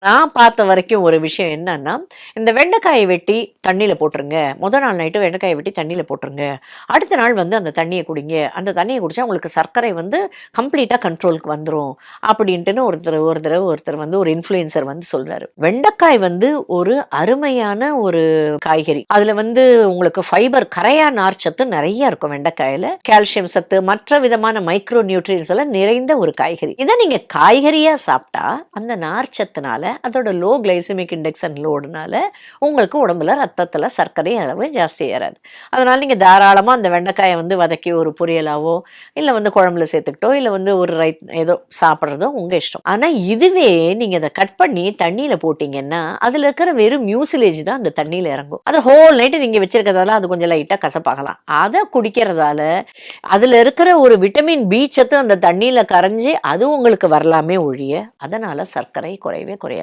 நான் பார்த்த வரைக்கும் ஒரு விஷயம் என்னன்னா, இந்த வெண்டைக்காய வெட்டி தண்ணீல போட்டுருங்க. நாள் நைட்டு வெண்டைக்காய வெட்டி தண்ணீல போட்டுருங்க. அடுத்த நாள் வந்து அந்த தண்ணிய குடிங்க. அந்த தண்ணிய குடிச்சா உங்களுக்கு சர்க்கரை வந்து கம்ப்ளீட்டா கண்ட்ரோலுக்கு வந்துரும். அப்படின்ட்டுன்னு ஒருத்தர் வந்து ஒரு இன்ஃப்ளூயன்சர் வந்து சொல்றாரு. வெண்டைக்காய் வந்து ஒரு அருமையான ஒரு காய்கறி. அதுல வந்து உங்களுக்கு ஃபைபர் கரையா நார்ச்சத்து நெறைய இருக்கும் வெண்டைக்காயில. கால்சியம் சத்து, மற்ற விதமான மைக்ரோ நியூட்ரியன்ஸ் எல்லாம் நிறைந்த ஒரு காய்கறி. இத நீங்க காய்கறியா சாப்பிட்டா அந்த நார்ச்சத்துனால அதோட லோ கிளைசமிக் இண்டெக்ஸ் அண்ட் லோடுனால உங்களுக்கு உடம்புல ரத்தத்தில் சர்க்கரை அளவு ஜாஸ்தி ஏறாது. அதனால நீங்கள் தாராளமாக அந்த வெண்டைக்காயை வந்து வதக்கி ஒரு பொரியலாவோ இல்லை வந்து குழம்புல சேர்த்துக்கிட்டோ இல்லை வந்து ஒரு ஏதோ சாப்பிட்றதோ உங்கள் இஷ்டம். ஆனால் இதுவே நீங்கள் அதை கட் பண்ணி தண்ணியில் போட்டிங்கன்னா அதில் இருக்கிற வெறும் மியூசிலேஜ் தான் அந்த தண்ணியில் இறங்கும். அதை ஹோல் நைட்டு நீங்கள் வச்சிருக்கிறதால அது கொஞ்சம் லைட்டாக கசப்பாகலாம். அதை குடிக்கிறதால அதில் இருக்கிற ஒரு விட்டமின் பி சத்து அந்த தண்ணியில் கரைஞ்சி அது உங்களுக்கு வரலாமே ஒழிய அதனால் சர்க்கரை குறையவே குறையாது.